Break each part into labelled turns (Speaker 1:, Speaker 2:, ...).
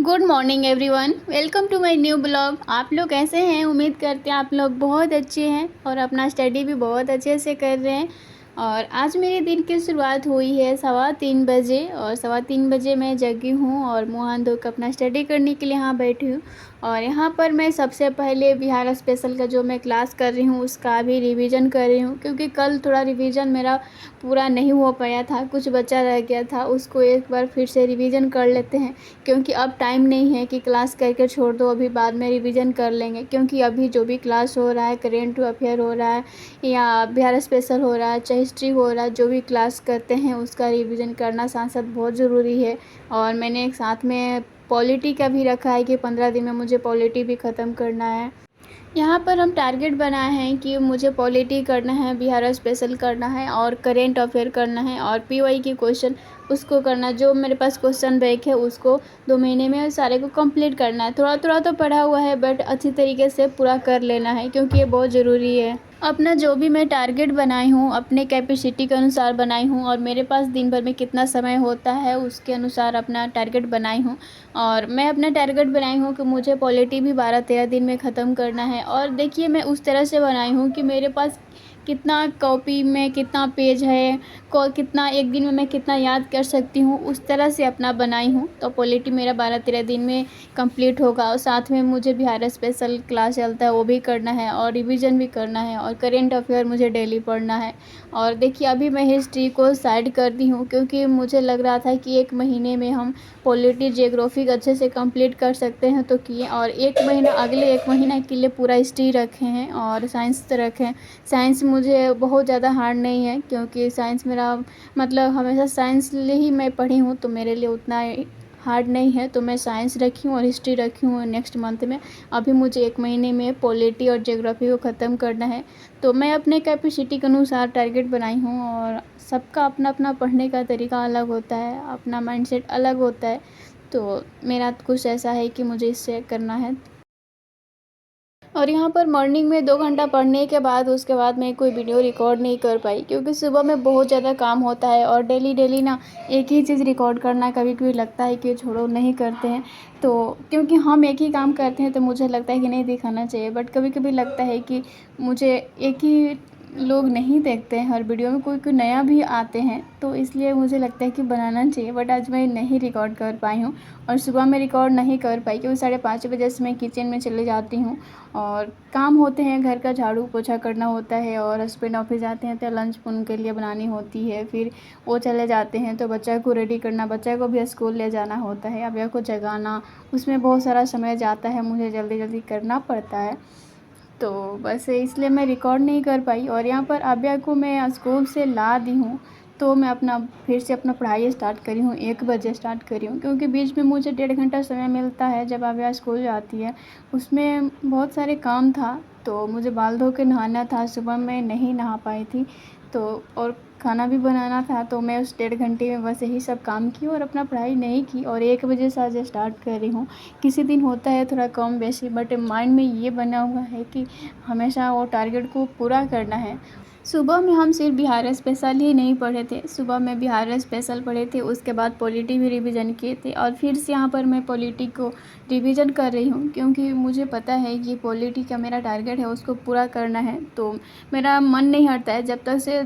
Speaker 1: Good morning everyone, welcome to my new blog. आप लोग कैसे हैं? उम्मीद करते हैं आप लोग बहुत अच्छे हैं और अपना स्टडी भी बहुत अच्छे से कर रहे हैं। और आज मेरे दिन की शुरुआत हुई है 3:15 बजे और 3:15 बजे मैं जगी हूँ और मुँह हाथ धोकर अपना स्टडी करने के लिए यहाँ बैठी हूँ। और यहाँ पर मैं सबसे पहले बिहार स्पेशल का जो मैं क्लास कर रही हूँ उसका भी रिवीजन कर रही हूँ, क्योंकि कल थोड़ा रिवीजन मेरा पूरा नहीं हो पाया था, कुछ बचा रह गया था, उसको एक बार फिर से रिवीजन कर लेते हैं। क्योंकि अब टाइम नहीं है कि क्लास करके छोड़ दो, अभी बाद में रिवीजन कर लेंगे। क्योंकि अभी जो भी क्लास हो रहा है, करेंट अफेयर हो रहा है या बिहार स्पेशल हो रहा है, चाहे हिस्ट्री हो रहा है, जो भी क्लास करते हैं उसका रिवीजन करना साथ साथ बहुत ज़रूरी है। और मैंने एक साथ में पॉलिटी का भी रखा है कि 15 दिन में मुझे पॉलिटी भी ख़त्म करना है। यहाँ पर हम टारगेट बनाए हैं कि मुझे पॉलिटी करना है, बिहार स्पेशल करना है और करेंट अफेयर करना है और पीवाई की क्वेश्चन उसको करना। जो मेरे पास क्वेश्चन बैंक है उसको 2 महीने में सारे को कंप्लीट करना है। थोड़ा थोड़ा तो पढ़ा हुआ है बट अच्छी तरीके से पूरा कर लेना है, क्योंकि ये बहुत ज़रूरी है। अपना जो भी मैं टारगेट बनाई हूँ अपने कैपेसिटी के अनुसार बनाई हूँ और मेरे पास दिन भर में कितना समय होता है उसके अनुसार अपना टारगेट बनाई हूँ। और मैं अपना टारगेट बनाई हूँ कि मुझे पॉलिटी भी 12-13 दिन में ख़त्म करना है। और देखिए मैं उस तरह से बनाई हूँ कि मेरे पास कितना कॉपी में कितना पेज है, कितना एक दिन में मैं कितना याद कर सकती हूँ, उस तरह से अपना बनाई हूँ। तो पॉलिटी मेरा 12-13 दिन में कंप्लीट होगा और साथ में मुझे बिहार स्पेशल क्लास चलता है वो भी करना है और रिवीजन भी करना है और करेंट अफेयर मुझे डेली पढ़ना है। और देखिए अभी मैं हिस्ट्री को साइड कर दी हूँ, क्योंकि मुझे लग रहा था कि 1 महीने में हम पॉलिटी जियोग्राफिक अच्छे से कंप्लीट कर सकते हैं तो किए। और 1 महीना अगले 1 महीना के लिए पूरा हिस्ट्री रखे हैं और साइंस रखें। साइंस मुझे बहुत ज़्यादा हार्ड नहीं है, क्योंकि साइंस मेरा मतलब हमेशा साइंस ही मैं पढ़ी हूँ, तो मेरे लिए उतना हार्ड नहीं है। तो मैं साइंस रखी हूँ और हिस्ट्री रखी हूँ नेक्स्ट मंथ में। अभी मुझे 1 महीने में पॉलिटी और ज्योग्राफी को ख़त्म करना है। तो मैं अपने कैपेसिटी के अनुसार टारगेट बनाई हूँ और सबका अपना अपना पढ़ने का तरीका अलग होता है, अपना माइंडसेट अलग होता है। तो मेरा कुछ ऐसा है कि मुझे इससे करना है। और यहाँ पर मॉर्निंग में 2 घंटा पढ़ने के बाद उसके बाद मैं कोई वीडियो रिकॉर्ड नहीं कर पाई, क्योंकि सुबह में बहुत ज़्यादा काम होता है और डेली डेली ना एक ही चीज़ रिकॉर्ड करना कभी कभी लगता है कि छोड़ो नहीं करते हैं। तो क्योंकि हम एक ही काम करते हैं तो मुझे लगता है कि नहीं दिखाना चाहिए, बट कभी कभी लगता है कि मुझे एक ही लोग नहीं देखते हैं, हर वीडियो में कोई कोई नया भी आते हैं, तो इसलिए मुझे लगता है कि बनाना चाहिए। बट आज मैं नहीं रिकॉर्ड कर पाई हूँ और सुबह में रिकॉर्ड नहीं कर पाई, क्योंकि 5:30 बजे से मैं किचन में चले जाती हूँ और काम होते हैं, घर का झाड़ू पोछा करना होता है और हस्बैंड ऑफिस जाते हैं तो लंच उनके लिए बनानी होती है। फिर वो चले जाते हैं तो बच्चा को रेडी करना, बच्चा को भी स्कूल ले जाना होता है, अभिया को जगाना, उसमें बहुत सारा समय जाता है, मुझे जल्दी जल्दी करना पड़ता है। तो बस इसलिए मैं रिकॉर्ड नहीं कर पाई। और यहाँ पर आभ्या को मैं स्कूल से ला दी हूँ, तो मैं अपना फिर से अपना पढ़ाई स्टार्ट करी हूँ, 1 बजे स्टार्ट करी हूँ, क्योंकि बीच में मुझे 1.5 घंटा समय मिलता है जब आभ्या स्कूल जाती है। उसमें बहुत सारे काम था, तो मुझे बाल धो के नहाना था, सुबह मैं नहीं नहा पाई थी, तो और खाना भी बनाना था, तो मैं उस 1.5 घंटे में बस यही सब काम की और अपना पढ़ाई नहीं की और 1 बजे से आज स्टार्ट कर रही हूँ। किसी दिन होता है थोड़ा कम बेसी, बट माइंड में ये बना हुआ है कि हमेशा वो टारगेट को पूरा करना है। सुबह में हम सिर्फ बिहार स्पेशल ही नहीं पढ़े थे, सुबह में बिहार स्पेशल पढ़े थे, उसके बाद पॉलिटी भी रिवीजन किए थे और फिर से यहाँ पर मैं पॉलिटी को रिवीजन कर रही हूँ, क्योंकि मुझे पता है कि पॉलिटी का मेरा टारगेट है उसको पूरा करना है। तो मेरा मन नहीं हटता है जब तक से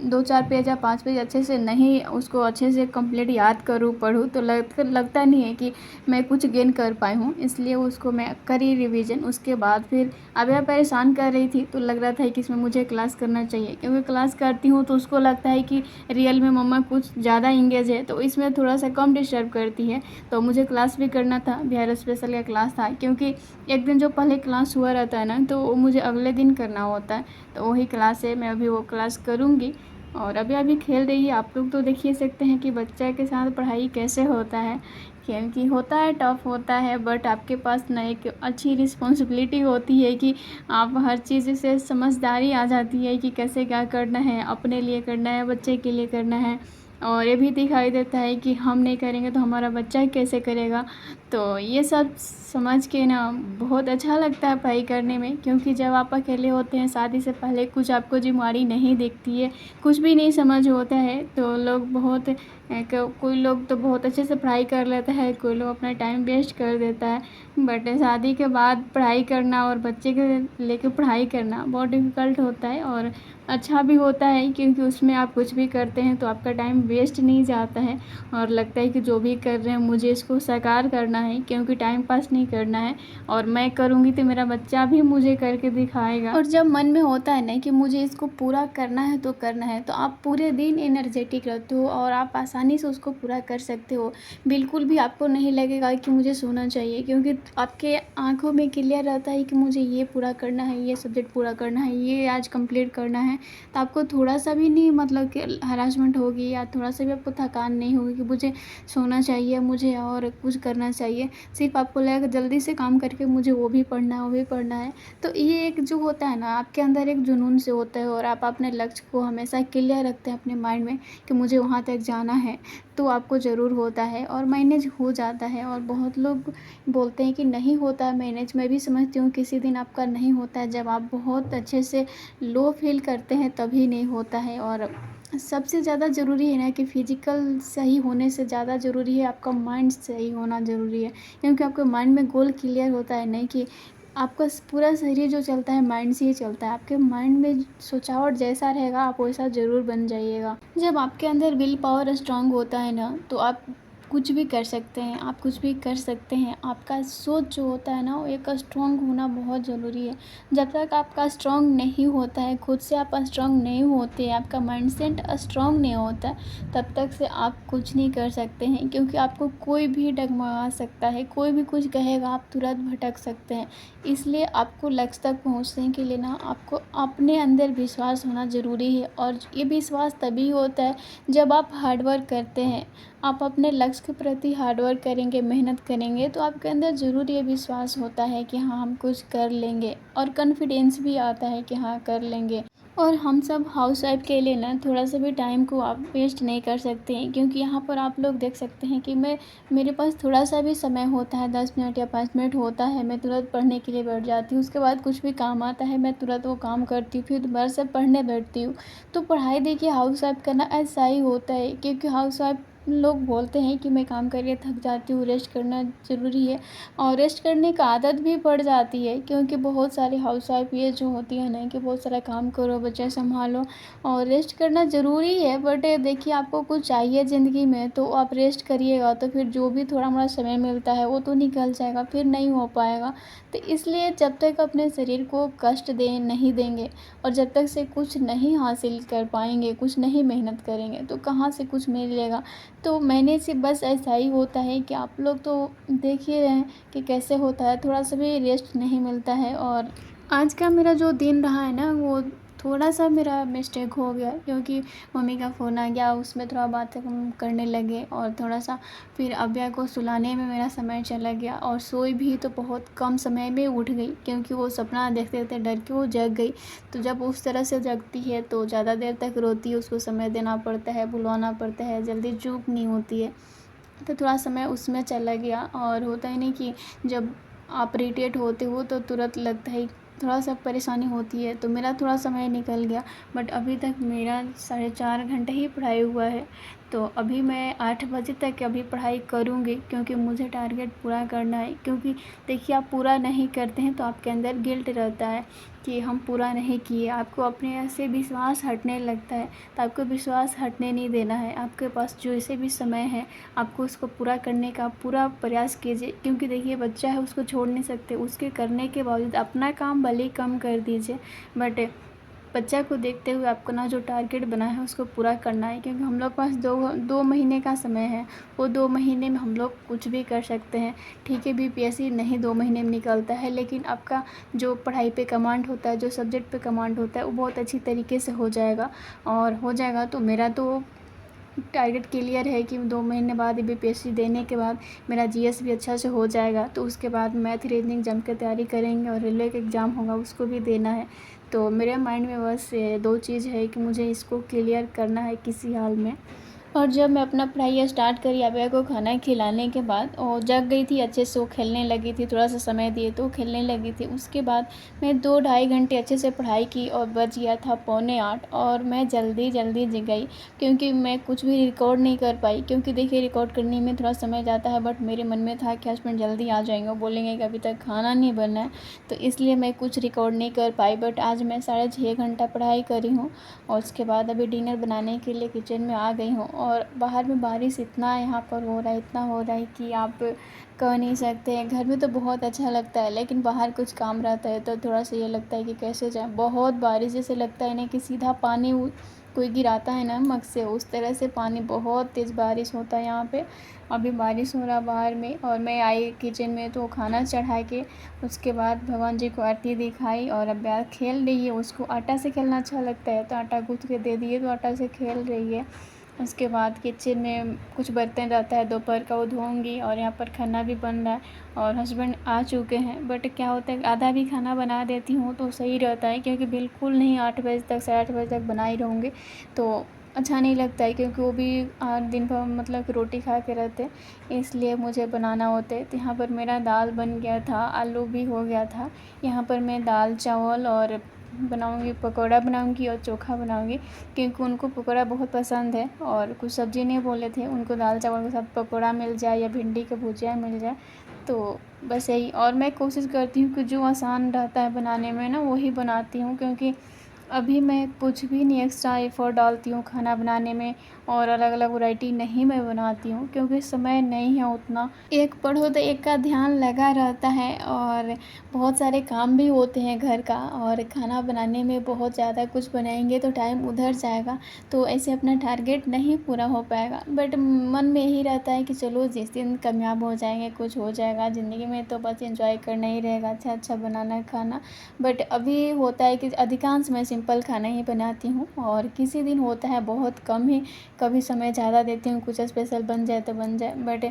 Speaker 1: 2-4 पेज या 5 पेज अच्छे से नहीं उसको अच्छे से कंप्लीट याद करूँ पढ़ूँ, तो लगता नहीं है कि मैं कुछ गेन कर पाई हूँ। इसलिए उसको मैं करी रिवीजन। उसके बाद फिर अब यह परेशान कर रही थी, तो लग रहा था कि इसमें मुझे क्लास करना चाहिए, क्योंकि क्लास करती हूँ तो उसको लगता है कि रियल में मम्मा कुछ ज़्यादा इंगेज है, तो इसमें थोड़ा सा कम डिस्टर्ब करती है। तो मुझे क्लास भी करना था, बिहार स्पेशल का क्लास था, क्योंकि एक दिन जो पहले क्लास हुआ रहता है ना, तो वो मुझे अगले दिन करना होता है, तो वही क्लास है, मैं अभी वो क्लास करूँगी। और अभी खेल रही है। आप लोग तो देख ही सकते हैं कि बच्चा के साथ पढ़ाई कैसे होता है, क्योंकि होता है टफ होता है, बट आपके पास ना एक अच्छी रिस्पॉन्सिबिलिटी होती है कि आप हर चीज़ से समझदारी आ जाती है कि कैसे क्या करना है, अपने लिए करना है, बच्चे के लिए करना है। और ये भी दिखाई देता है कि हम नहीं करेंगे तो हमारा बच्चा कैसे करेगा। तो ये सब समझ के ना बहुत अच्छा लगता है पढ़ाई करने में, क्योंकि जब आप अकेले होते हैं, शादी से पहले कुछ आपको जिम्मेदारी नहीं दिखती है, कुछ भी नहीं समझ होता है, तो लोग बहुत कोई लोग तो बहुत अच्छे से पढ़ाई कर लेता है, कोई लोग अपना टाइम वेस्ट कर देता है। बट शादी के बाद पढ़ाई करना और बच्चे के लेके पढ़ाई करना बहुत डिफ़िकल्ट होता है, और अच्छा भी होता है क्योंकि उसमें आप कुछ भी करते हैं तो आपका टाइम वेस्ट नहीं जाता है, और लगता है कि जो भी कर रहे हैं मुझे इसको साकार करना है, क्योंकि टाइम पास नहीं करना है, और मैं करूँगी तो मेरा बच्चा भी मुझे करके दिखाएगा। और जब मन में होता है ना कि मुझे इसको पूरा करना है तो करना है, तो आप पूरे दिन एनर्जेटिक रहते हो और आप आसानी से उसको पूरा कर सकते हो। बिल्कुल भी आपको नहीं लगेगा कि मुझे सोना चाहिए, क्योंकि आपके आँखों में क्लियर रहता है कि मुझे ये पूरा करना है, ये सब्जेक्ट पूरा करना है, ये आज कंप्लीट करना है। तो आपको थोड़ा सा भी नहीं मतलब कि हरासमेंट होगी, या थोड़ा सा भी आपको थकान नहीं होगी कि मुझे सोना चाहिए, मुझे और कुछ करना चाहिए। सिर्फ आपको लगेगा जल्दी से काम करके मुझे वो भी पढ़ना है, वो भी पढ़ना है। तो ये एक जो होता है ना, आपके अंदर एक जुनून से होता है, और आप अपने लक्ष्य को हमेशा क्लियर रखते हैं अपने माइंड में कि मुझे वहाँ तक जाना है, तो आपको ज़रूर होता है और मैनेज हो जाता है। और बहुत लोग बोलते हैं कि नहीं होता है मैनेज, मैं भी समझती हूँ किसी दिन आपका नहीं होता है, जब आप बहुत अच्छे से लो फील करते हैं तभी नहीं होता है। और सबसे ज़्यादा ज़रूरी है ना कि फ़िज़िकल सही होने से ज़्यादा ज़रूरी है आपका माइंड सही होना ज़रूरी है, क्योंकि आपके माइंड में गोल क्लियर होता है, नहीं कि आपका पूरा शरीर जो चलता है माइंड से ही चलता है। आपके माइंड में सोचावट जैसा रहेगा आप वैसा ज़रूर बन जाइएगा। जब आपके अंदर विल पावर स्ट्रांग होता है ना, तो आप कुछ भी कर सकते हैं, आप कुछ भी कर सकते हैं। आपका सोच जो होता है ना, वो एक स्ट्रांग होना बहुत ज़रूरी है। जब तक आपका स्ट्रांग नहीं होता है, खुद से आप स्ट्रांग नहीं होते, आपका माइंडसेट स्ट्रांग नहीं होता, तब तक से आप कुछ नहीं कर सकते हैं, क्योंकि आपको कोई भी डगमगा सकता है, कोई भी कुछ कहेगा, आप तुरंत भटक सकते हैं। इसलिए आपको लक्ष्य तक पहुंचने के लिए ना आपको अपने अंदर विश्वास होना ज़रूरी है, और ये विश्वास तभी होता है जब आप हार्ड वर्क करते हैं। आप अपने लक्ष्य के प्रति हार्ड वर्क करेंगे, मेहनत करेंगे, तो आपके अंदर ज़रूर ये विश्वास होता है कि हाँ हम कुछ कर लेंगे, और कॉन्फिडेंस भी आता है कि हाँ कर लेंगे। और हम सब हाउस वाइफ के लिए ना थोड़ा सा भी टाइम को आप वेस्ट नहीं कर सकते हैं, क्योंकि यहाँ पर आप लोग देख सकते हैं कि मेरे पास थोड़ा सा भी समय होता है, 10 मिनट या 5 मिनट होता है, मैं तुरंत पढ़ने के लिए बैठ जाती हूँ। उसके बाद कुछ भी काम आता है मैं तुरंत वो काम करती हूँ, फिर दोबारा से पढ़ने बैठती हूँ। तो पढ़ाई देखिए हाउस वाइफ करना ऐसा ही होता है, क्योंकि हाउस वाइफ लोग बोलते हैं कि मैं काम करके थक जाती हूँ, रेस्ट करना ज़रूरी है, और रेस्ट करने का आदत भी पड़ जाती है, क्योंकि बहुत सारी हाउसवाइफ ये जो होती है ना कि बहुत सारा काम करो, बच्चे संभालो, और रेस्ट करना ज़रूरी है। बट देखिए आपको कुछ चाहिए ज़िंदगी में तो आप रेस्ट करिएगा, तो फिर जो भी थोड़ा मोड़ा समय मिलता है वो तो निकल जाएगा, फिर नहीं हो पाएगा। तो इसलिए जब तक अपने शरीर को कष्ट नहीं देंगे, और जब तक से कुछ नहीं हासिल कर पाएंगे, कुछ नहीं मेहनत करेंगे, तो कहाँ से कुछ मिलेगा। तो मैंने से बस ऐसा ही होता है कि आप लोग तो देख ही रहे हैं कि कैसे होता है, थोड़ा सा भी रेस्ट नहीं मिलता है। और आज का मेरा जो दिन रहा है ना, वो थोड़ा सा मेरा मिस्टेक हो गया, क्योंकि मम्मी का फ़ोन आ गया, उसमें थोड़ा बातें हम करने लगे, और थोड़ा सा फिर अव्या को सुलाने में मेरा समय चला गया, और सोई भी तो बहुत कम समय में उठ गई, क्योंकि वो सपना देखते देखते डर के वो जग गई। तो जब उस तरह से जगती है तो ज़्यादा देर तक रोती है, उसको समय देना पड़ता है, बुलवाना पड़ता है, जल्दी चुप नहीं होती है। तो थोड़ा समय उसमें चला गया, और होता ही नहीं कि जब आप इरिटेट होते हो तो तुरंत लगता है, थोड़ा सा परेशानी होती है। तो मेरा थोड़ा समय निकल गया, बट अभी तक मेरा 4.5 घंटे ही पढ़ाई हुआ है। तो अभी मैं 8 बजे तक अभी पढ़ाई करूँगी, क्योंकि मुझे टारगेट पूरा करना है। क्योंकि देखिए आप पूरा नहीं करते हैं तो आपके अंदर गिल्ट रहता है कि हम पूरा नहीं किए, आपको अपने से विश्वास हटने लगता है। तो आपको विश्वास हटने नहीं देना है, आपके पास जैसे भी समय है आपको उसको पूरा करने का पूरा प्रयास कीजिए। क्योंकि देखिए बच्चा है, उसको छोड़ नहीं सकते, उसके करने के बावजूद अपना काम भले ही कम कर दीजिए, बट बच्चा को देखते हुए आपको ना जो टारगेट बना है उसको पूरा करना है। क्योंकि हम लोग पास दो महीने का समय है, वो 2 महीने में हम लोग कुछ भी कर सकते हैं। ठीक है बीपीएससी नहीं 2 महीने में निकलता है, लेकिन आपका जो पढ़ाई पे कमांड होता है, जो सब्जेक्ट पे कमांड होता है, वो बहुत अच्छी तरीके से हो जाएगा। और हो जाएगा तो मेरा तो टारगेट क्लियर है कि 2 महीने बाद बीपीएससी देने के बाद मेरा जीएस भी अच्छा से हो जाएगा। तो उसके बाद मैथ रीजनिंग जम के तैयारी करेंगे, और रेलवे का एग्ज़ाम होगा उसको भी देना है। तो मेरे माइंड में बस 2 चीज़ है कि मुझे इसको क्लियर करना है किसी हाल में। और जब मैं अपना पढ़ाई स्टार्ट करी अभय को खाना खिलाने के बाद और जग गई थी अच्छे से, वो खेलने लगी थी, थोड़ा सा समय दिए तो खेलने लगी थी। उसके बाद मैं 2 ढाई घंटे अच्छे से पढ़ाई की और बज गया था 7:45 और मैं जल्दी जल्दी जग गई क्योंकि मैं कुछ भी रिकॉर्ड नहीं कर पाई, क्योंकि देखिए रिकॉर्ड करने में थोड़ा समय जाता है, बट मेरे मन में था कि हस्बैंड जल्दी आ जाएंगे, वो बोलेंगे कि अभी तक खाना नहीं बना है, तो इसलिए मैं कुछ रिकॉर्ड नहीं कर पाई। बट आज मैं 6.5 घंटा पढ़ाई करी हूँ और उसके बाद अभी डिनर बनाने के लिए किचन में आ गई हूँ। और बाहर में बारिश इतना यहाँ पर हो रहा है, इतना हो रहा है कि आप कह नहीं सकते। घर में तो बहुत अच्छा लगता है, लेकिन बाहर कुछ काम रहता है तो थोड़ा सा ये लगता है कि कैसे जाए। बहुत बारिश जैसे लगता है ना कि सीधा पानी कोई गिराता है ना मग से, उस तरह से पानी, बहुत तेज़ बारिश होता है यहाँ पे। अभी बारिश हो रहा बाहर में और मैं आई किचन में तो खाना चढ़ा के उसके बाद भगवान जी को आरती दिखाई। और अब यार खेल रही है, उसको आटा से खेलना अच्छा लगता है तो आटा गूँथ के दे दिए तो आटा से खेल रही है। उसके बाद किचन में कुछ बर्तन रहता है दोपहर का, वो धोऊंगी। और यहाँ पर खाना भी बन रहा है और हस्बैंड आ चुके हैं। बट क्या होता है आधा भी खाना बना देती हूँ तो सही रहता है, क्योंकि बिल्कुल नहीं 8 बजे तक 8:30 बजे तक बना ही रहूँगी तो अच्छा नहीं लगता है, क्योंकि वो भी दिन भर मतलब कि रोटी खा के रहते, इसलिए मुझे बनाना होता है। तो यहाँ पर मेरा दाल बन गया था, आलू भी हो गया था। यहाँ पर मैं दाल चावल और बनाऊंगी, पकौड़ा बनाऊंगी और चोखा बनाऊंगी, क्योंकि उनको पकौड़ा बहुत पसंद है। और कुछ सब्ज़ी नहीं बोले थे, उनको दाल चावल के साथ पकौड़ा मिल जाए या भिंडी का भुजिया मिल जाए तो बस यही। और मैं कोशिश करती हूँ कि जो आसान रहता है बनाने में ना वही बनाती हूँ, क्योंकि अभी मैं कुछ भी नहीं एक्स्ट्रा एफ़र्ट डालती हूँ खाना बनाने में और अलग अलग वैरायटी नहीं मैं बनाती हूँ, क्योंकि समय नहीं है उतना। एक पढ़ो तो एक का ध्यान लगा रहता है और बहुत सारे काम भी होते हैं घर का, और खाना बनाने में बहुत ज़्यादा कुछ बनाएंगे तो टाइम उधर जाएगा, तो ऐसे अपना टारगेट नहीं पूरा हो पाएगा। बट मन में यही रहता है कि चलो जिस दिन कामयाब हो जाएंगे, कुछ हो जाएगा ज़िंदगी में, तो बस एंजॉय करना ही रहेगा, अच्छा अच्छा बनाना खाना। बट अभी होता है कि अधिकांश मैं सिंपल खाना ही बनाती हूँ, और किसी दिन होता है बहुत कम ही, कभी समय ज़्यादा देती हूँ, कुछ स्पेशल बन जाए तो बन जाए। बट